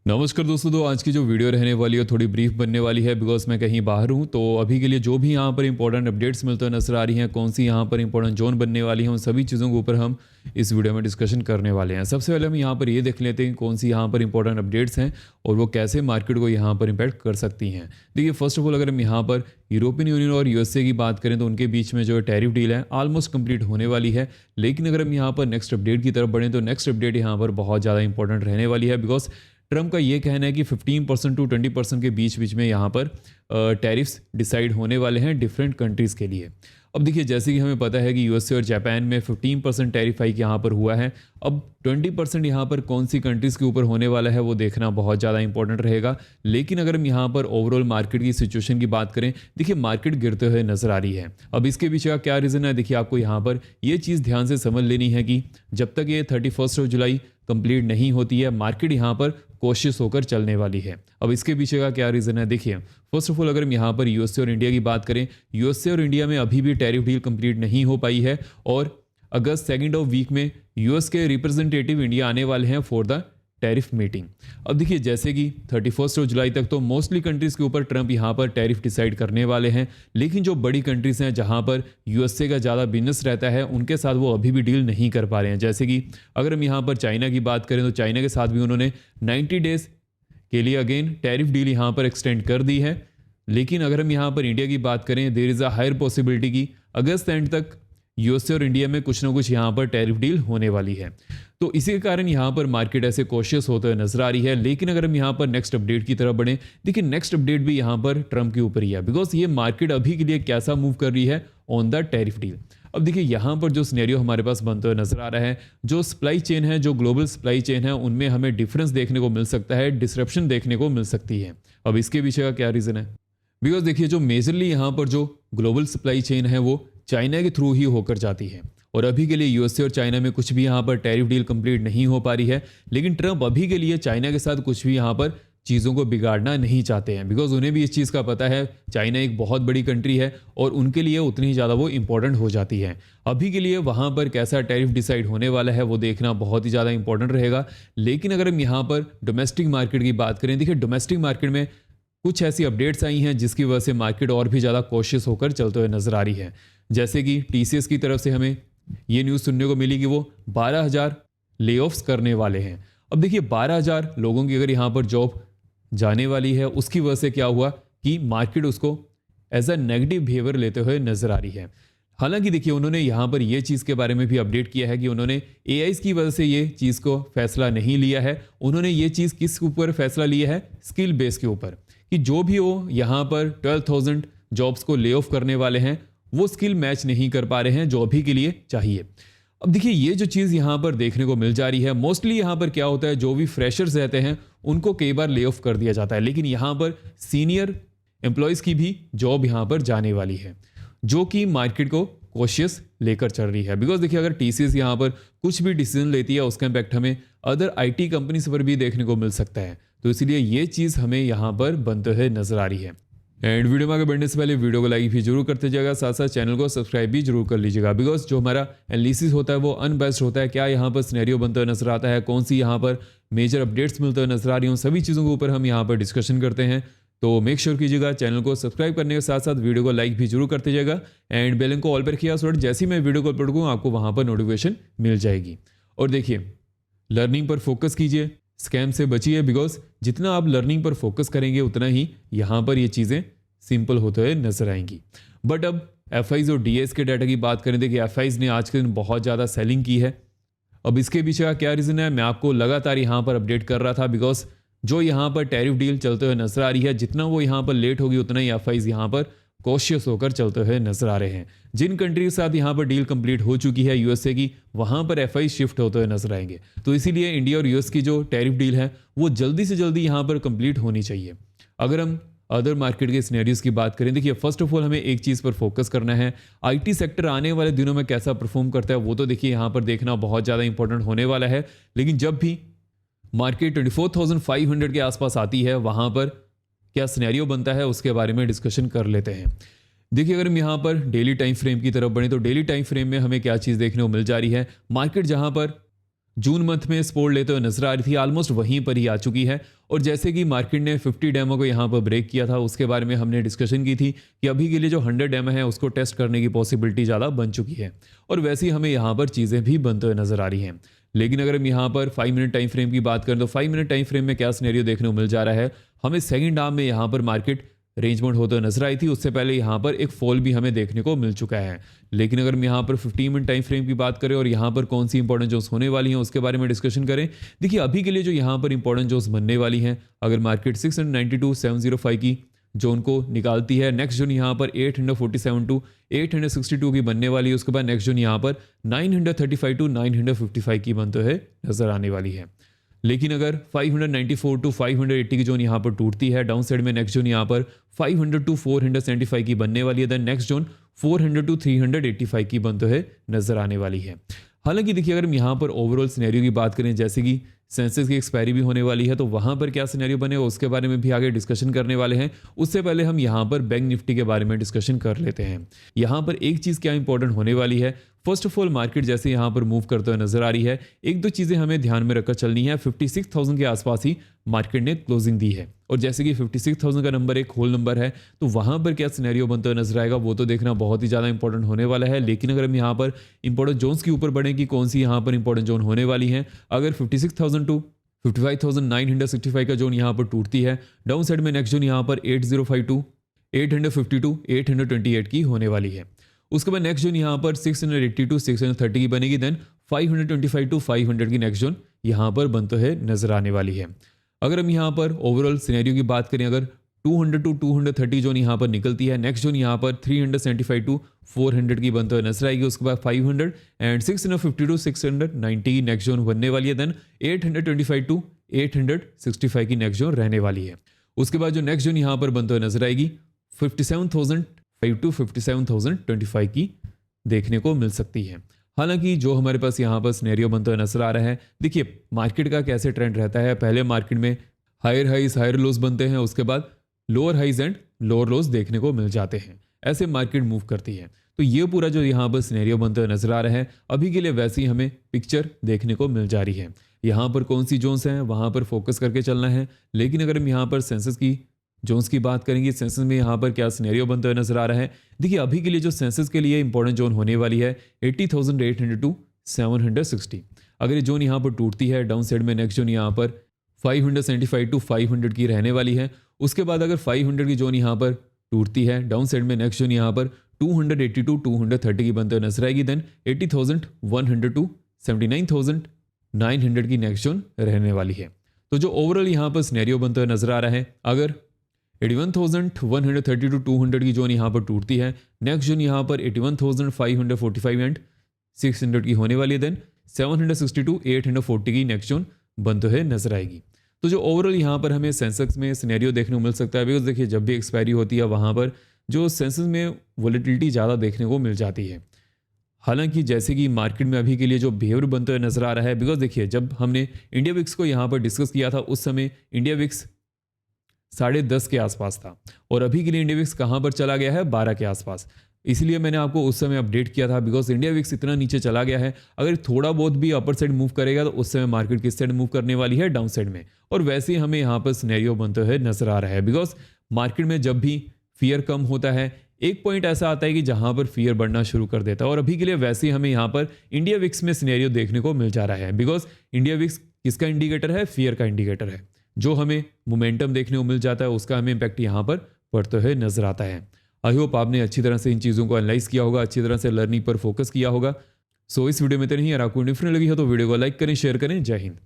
नमस्कार दोस्तों। तो आज की जो वीडियो रहने वाली है थोड़ी ब्रीफ बनने वाली है बिकॉज मैं कहीं बाहर हूँ। तो अभी के लिए जो भी यहाँ पर इंपॉर्टेंट अपडेट्स मिलते हुए नजर आ रही हैं, कौन सी यहाँ पर इंपॉर्टेंट जोन बनने वाली है, उन सभी चीज़ों के ऊपर हम इस वीडियो में डिस्कशन करने वाले हैं। सबसे पहले हम यहाँ पर ये देख लेते हैं कौन सी यहाँ पर इंपॉर्टेंट अपडेट्स हैं और वो कैसे मार्केट को यहाँ पर इम्पैक्ट कर सकती हैं। देखिए, फर्स्ट ऑफ ऑल अगर हम यहाँ पर यूरोपियन यूनियन और यूएसए की बात करें तो उनके बीच में जो टैरिफ डील है ऑलमोस्ट कंप्लीट होने वाली है। लेकिन अगर हम यहाँ पर नेक्स्ट अपडेट की तरफ बढ़ें तो नेक्स्ट अपडेट यहाँ पर बहुत ज़्यादा इंपॉर्टेंट रहने वाली है बिकॉज ट्रम्प का ये कहना है कि 15% टू 20% के बीच बीच में यहाँ पर टैरिफ्स डिसाइड होने वाले हैं डिफरेंट कंट्रीज़ के लिए। अब देखिए, जैसे कि हमें पता है कि यूएसए और जापान में 15% टैरिफ हाइक यहाँ पर हुआ है। अब 20% यहाँ पर कौन सी कंट्रीज़ के ऊपर होने वाला है वो देखना बहुत ज़्यादा इंपॉर्टेंट रहेगा। लेकिन अगर हम यहाँ पर ओवरऑल मार्केट की सिचुएशन की बात करें, देखिए मार्केट गिरते हुए नजर आ रही है। अब इसके पीछे का क्या रीज़न है, देखिए आपको यहाँ पर ये चीज़ ध्यान से समझ लेनी है कि जब तक ये 31 जुलाई कंप्लीट नहीं होती है, मार्केट यहाँ पर कोशिश होकर चलने वाली है। अब इसके पीछे का क्या रीज़न है, देखिए फर्स्ट ऑफ ऑल अगर हम यहाँ पर यूएसए और इंडिया की बात करें, यूएसए और इंडिया में अभी भी टैरिफ डील कंप्लीट नहीं हो पाई है और अगस्त सेकेंड ऑफ वीक में यूएस के रिप्रेजेंटेटिव इंडिया आने वाले हैं फॉर द टैरिफ मीटिंग। अब देखिए, जैसे कि 31 जुलाई तक तो मोस्टली कंट्रीज़ के ऊपर ट्रंप यहाँ पर टैरिफ डिसाइड करने वाले हैं। लेकिन जो बड़ी कंट्रीज़ हैं जहाँ पर यूएसए का ज़्यादा बिजनेस रहता है, उनके साथ वो अभी भी डील नहीं कर पा रहे हैं। जैसे कि अगर हम यहाँ पर चाइना की बात करें तो चाइना के साथ भी उन्होंने 90 डेज के लिए अगेन टैरिफ डील यहाँ पर एक्सटेंड कर दी है। लेकिन अगर हम यहाँ पर इंडिया की बात करें, there is a higher possibility कि अगस्त एंड तक यूएसए और इंडिया में कुछ ना कुछ यहाँ पर टैरिफ डील होने वाली है। तो इसी के कारण यहाँ पर मार्केट ऐसे कॉशियस होते हुए नजर आ रही है। लेकिन अगर हम यहाँ पर नेक्स्ट अपडेट की तरफ बढ़ें, देखिए नेक्स्ट अपडेट भी यहाँ पर ट्रम्प के ऊपर ही है बिकॉज ये मार्केट अभी के लिए कैसा मूव कर रही है ऑन द टैरिफ डील। अब देखिए, यहाँ पर जो सिनेरियो हमारे पास बनते हुए नजर आ रहा है, जो सप्लाई चेन है, जो ग्लोबल सप्लाई चेन है, उनमें हमें डिफरेंस देखने को मिल सकता है, डिसरप्शन देखने को मिल सकती है। अब इसके पीछे का क्या रीज़न है, बिकॉज देखिए जो मेजरली यहाँ पर जो ग्लोबल सप्लाई चेन है वो चाइना के थ्रू ही होकर जाती है और अभी के लिए यूएसए और चाइना में कुछ भी यहाँ पर टैरिफ डील कंप्लीट नहीं हो पा रही है। लेकिन ट्रम्प अभी के लिए चाइना के साथ कुछ भी यहाँ पर चीज़ों को बिगाड़ना नहीं चाहते हैं बिकॉज उन्हें भी इस चीज़ का पता है चाइना एक बहुत बड़ी कंट्री है और उनके लिए उतनी ही ज़्यादा वो इंपॉर्टेंट हो जाती है। अभी के लिए वहाँ पर कैसा टैरिफ डिसाइड होने वाला है वो देखना बहुत ही ज़्यादा इंपॉर्टेंट रहेगा। लेकिन अगर हम यहाँ पर डोमेस्टिक मार्केट की बात करें, देखिए डोमेस्टिक मार्केट में कुछ ऐसी अपडेट्स आई हैं जिसकी वजह से मार्केट और भी ज़्यादा कॉशियस होकर चलते हुए नजर आ रही है। जैसे कि टीसीएस की तरफ से हमें ये न्यूज़ सुनने को मिली कि वो 12,000 लेऑफ्स करने वाले हैं। अब देखिए 12,000 लोगों की अगर यहाँ पर जॉब जाने वाली है, उसकी वजह से क्या हुआ कि मार्केट उसको एज अ नेगेटिव बिहेवियर लेते हुए नजर आ रही है। हालांकि देखिए उन्होंने यहाँ पर ये चीज़ के बारे में भी अपडेट किया है कि उन्होंने एआई की वजह से ये चीज़ को फैसला नहीं लिया है। उन्होंने ये चीज़ किस ऊपर फैसला लिया है, स्किल बेस के ऊपर, कि जो भी हो यहाँ पर 12,000 जॉब्स को ले ऑफ करने वाले हैं वो स्किल मैच नहीं कर पा रहे हैं जो अभी के लिए चाहिए। अब देखिए ये जो चीज़ यहाँ पर देखने को मिल जा रही है, मोस्टली यहाँ पर क्या होता है, जो भी फ्रेशर्स रहते हैं उनको कई बार ले ऑफ कर दिया जाता है। लेकिन यहाँ पर सीनियर एम्प्लॉयज़ की भी जॉब यहाँ पर जाने वाली है जो कि मार्केट को कॉशियस लेकर चल रही है। बिकॉज देखिए अगर टीसीएस यहाँ पर कुछ भी डिसीजन लेती है उसका इम्पैक्ट हमें अदर आईटी कंपनीज पर भी देखने को मिल सकता है। तो इसलिए ये चीज़ हमें यहाँ पर बनते हुए नजर आ रही है। एंड वीडियो में आगे बढ़ने से पहले वीडियो को लाइक भी जरूर करते जाएगा, साथ साथ चैनल को सब्सक्राइब भी जरूर कर लीजिएगा बिकॉज जो हमारा एनालिसिस होता है वो अनबेस्ड होता है। क्या यहाँ पर सिनेरियो बनते हुए नजर आता है, कौन सी यहाँ पर मेजर अपडेट्स मिलते हुए नजर आ रही हूँ, सभी चीज़ों के ऊपर हम यहाँ पर डिस्कशन करते हैं। तो मेक श्योर कीजिएगा चैनल को सब्सक्राइब करने के साथ साथ वीडियो को लाइक भी जरूर करते जाएगा एंड बेल को ऑल पर रखिएगा सो जैसे ही मैं वीडियो को अपलोड करूँ आपको वहाँ पर नोटिफिकेशन मिल जाएगी। और देखिए लर्निंग पर फोकस कीजिए, स्कैम से बचिए बिकॉज जितना आप लर्निंग पर फोकस करेंगे उतना ही यहाँ पर ये चीज़ें सिंपल होते हुए नजर आएंगी। बट अब एफआईज और डीएस के डाटा की बात करें, देखिए एफआईज ने आज के दिन बहुत ज़्यादा सेलिंग की है। अब इसके पीछे का क्या रीज़न है, मैं आपको लगातार यहाँ पर अपडेट कर रहा था बिकॉज जो यहाँ पर टैरिफ डील चलते हुए नजर आ रही है, जितना वो यहाँ पर लेट होगी उतना ही एफआईज यहाँ पर कॉशियस होकर चलते हुए नजर आ रहे हैं। जिन कंट्री के साथ यहाँ पर डील कंप्लीट हो चुकी है यूएसए की, वहाँ पर एफआई शिफ्ट होते हुए नजर आएंगे। तो इसीलिए इंडिया और यूएस की जो टैरिफ डील है वो जल्दी से जल्दी यहाँ पर कंप्लीट होनी चाहिए। अगर हम अदर मार्केट के सिनेरियोज की बात करें, देखिए फर्स्ट ऑफ ऑल हमें एक चीज़ पर फोकस करना है, आईटी सेक्टर आने वाले दिनों में कैसा परफॉर्म करता है वो तो देखिए यहाँ पर देखना बहुत ज़्यादा इंपॉर्टेंट होने वाला है। लेकिन जब भी मार्केट 24,500 के आसपास आती है वहाँ पर क्या सिनेरियो बनता है उसके बारे में डिस्कशन कर लेते हैं। देखिए अगर हम यहाँ पर डेली टाइम फ्रेम की तरफ बढ़ें तो डेली टाइम फ्रेम में हमें क्या चीज़ देखने को मिल जा रही है, मार्केट जहाँ पर जून मंथ में सपोर्ट लेते हुए नजर आ रही थी, ऑलमोस्ट वहीं पर ही आ चुकी है। और जैसे कि मार्केट ने 50 डेमो को यहाँ पर ब्रेक किया था, उसके बारे में हमने डिस्कशन की थी कि अभी के लिए जो 100 डेमो है उसको टेस्ट करने की पॉसिबिलिटी ज़्यादा बन चुकी है, और वैसे ही हमें यहाँ पर चीज़ें भी बनते हुए नजर आ रही हैं। लेकिन अगर हम यहाँ पर 5 मिनट टाइम फ्रेम की बात करें तो 5 मिनट टाइम फ्रेम में क्या सिनेरियो देखने को मिल जा रहा है, हमें सेकंड आर्म में यहाँ पर मार्केट रेंज बाउंड होते हुए नजर आई थी। उससे पहले यहाँ पर एक फॉल भी हमें देखने को मिल चुका है। लेकिन अगर हम यहाँ पर 15 मिनट टाइम फ्रेम की बात करें और यहाँ पर कौन सी इंपॉर्टेंट जोन्स होने वाली हैं उसके बारे में डिस्कशन करें, देखिए अभी के लिए जो यहाँ पर इंपॉर्टेंट जोन्स बनने वाली हैं, अगर मार्केट 692-705 की जोन को निकालती है, नेक्स्ट जोन यहाँ पर 847 टू 862 की बनने वाली है। उसके बाद नेक्स्ट जोन यहाँ पर 935 टू 955 की बनते हुए नजर आने वाली है। लेकिन अगर 594 टू 580 की जोन यहाँ पर टूटती है, डाउन साइड में नेक्स्ट जोन यहाँ पर 500 टू 475 की बनने वाली है, देन नेक्स्ट जोन 400 टू 385 की बनते हुए नजर आने वाली है। हालांकि देखिए अगर हम यहाँ पर ओवरऑल सिनेरियो की बात करें, जैसे कि सेंसेक्स की एक्सपायरी भी होने वाली है, तो वहाँ पर क्या सिनेरियो बनेगा उसके बारे में भी आगे डिस्कशन करने वाले हैं। उससे पहले हम यहाँ पर बैंक निफ्टी के बारे में डिस्कशन कर लेते हैं। यहाँ पर एक चीज़ क्या इंपॉर्टेंट होने वाली है, फर्स्ट ऑफ ऑल मार्केट जैसे यहाँ पर मूव करते हुए नजर आ रही है, एक दो चीज़ें हमें ध्यान में रखकर चलनी है। 56,000 के आसपास ही मार्केट ने क्लोजिंग दी है, और जैसे कि 56,000 का नंबर एक होल नंबर है, तो वहाँ पर क्या सिनेरियो बनता हुआ नजर आएगा वो तो देखना बहुत ही ज़्यादा इंपॉर्टेंट होने वाला है। लेकिन अगर हम यहाँ पर इंपॉर्टेंट जोन्स के ऊपर बढ़ें कि कौन सी यहाँ पर इंपॉर्टेंट जोन होने वाली है, अगर 56,000 टू 55,965 का जोन यहाँ पर टूटती है, डाउन साइड में नेक्स्ट जोन यहाँ पर 805 टू 852 828 की होने वाली है। उसके बाद नेक्स्ट जोन यहाँ पर 680 टू 630 की बनेगी, देन 525 टू 500 की नेक्स्ट जोन यहाँ पर बनते हुए नजर आने वाली है। अगर हम यहाँ पर ओवरऑल सिनेरियो की बात करें, अगर 200 टू 230 जोन यहाँ पर निकलती है, नेक्स्ट जोन यहाँ पर 375 टू 400 की बनते हुए नजर आएगी। उसके बाद 500 एंड 650 टू 690 की नेक्स्ट जोन बनने वाली है, देन 825 टू 865 की नेक्स्ट जोन रहने वाली है। उसके बाद जो नेक्स्ट जोन यहाँ पर बनते हुए नजर आएगी 57,005 टू 57,025 की देखने को मिल सकती है। हालांकि जो हमारे पास यहाँ पर सिनेरियो बनता हुआ नजर आ रहा है, देखिए मार्केट का कैसे ट्रेंड रहता है, पहले मार्केट में हायर हाइज हायर लोज बनते हैं, उसके बाद lower highs and lower lows देखने को मिल जाते हैं, ऐसे मार्केट मूव करती है। तो ये पूरा जो यहाँ पर सिनेरियो बनता हुआ नजर आ रहा है, अभी के लिए वैसे ही हमें पिक्चर देखने को मिल जा रही है। यहाँ पर कौन सी जोन्स हैं वहाँ पर फोकस करके चलना है। लेकिन अगर हम यहाँ पर सेंसेस की जोन्स की बात करेंगे, सेंसेस में यहाँ पर क्या सिनेरियो बनता हुआ नजर आ रहा है, देखिए अभी के लिए जो सेंसेस के लिए इंपॉर्टेंट जोन होने वाली है 80,800 टू 760। अगर ये जोन यहाँ पर टूटती है, डाउन साइड में नेक्स्ट जोन यहाँ पर 575 टू 500 की रहने वाली है। उसके बाद अगर 500 की जोन यहाँ पर टूटती है, डाउन साइड में नेक्स्ट जोन यहाँ पर 280 टू 230 की बनते हुए नजर आएगी, देन 80,100 टू 79,900 की नेक्स्ट जोन रहने वाली है। तो जो ओवरऑल यहाँ पर सिनेरियो बनता हुआ नजर आ रहा है, अगर 81,130 टू 200 की जोन यहाँ पर टूटती है, नेक्स्ट जोन यहाँ पर 81,545 एंड 600 की होने वाली है, देन 760 टू 840 की नेक्स्ट जोन बनते हुए नजर आएगी। तो जो ओवरऑल यहाँ पर हमें सेंसेक्स में सिनेरियो देखने को मिल सकता है, बिकॉज देखिए जब भी एक्सपायरी होती है वहाँ पर जो सेंसेक्स में वोलेटिलिटी ज़्यादा देखने को मिल जाती है। हालांकि जैसे कि मार्केट में अभी के लिए जो बिहेवियर बनते हुए नजर आ रहा है, बिकॉज देखिए जब हमने इंडिया विक्स को यहाँ पर डिस्कस किया था उस समय इंडिया विक्स 10.5 के आसपास था, और अभी के लिए इंडिया विक्स कहाँ पर चला गया है 12 के आसपास। इसलिए मैंने आपको उस समय अपडेट किया था, बिकॉज इंडिया विक्स इतना नीचे चला गया है, अगर थोड़ा बहुत भी अपर साइड मूव करेगा तो उस समय मार्केट किस साइड मूव करने वाली है, डाउन साइड में। और वैसे ही हमें यहाँ पर सिनेरियो बनते हुए नजर आ रहा है, बिकॉज मार्केट में जब भी फियर कम होता है एक पॉइंट ऐसा आता है कि जहां पर फियर बढ़ना शुरू कर देता है, और अभी के लिए वैसे ही हमें यहाँ पर इंडिया विक्स में सिनेरियो देखने को मिल जा रहा है, बिकॉज इंडिया विक्स किसका इंडिकेटर है, फियर का इंडिकेटर है। जो हमें मोमेंटम देखने को मिल जाता है उसका हमें इंपैक्ट यहाँ पर पड़ते हुए नजर आता है। आई होप आपने अच्छी तरह से इन चीज़ों को एनालाइज किया होगा, अच्छी तरह से लर्निंग पर फोकस किया होगा। सो इस वीडियो में तो नहीं, अगर आपको डिफरेंट लगी हो तो वीडियो को लाइक करें, शेयर करें। जय हिंद।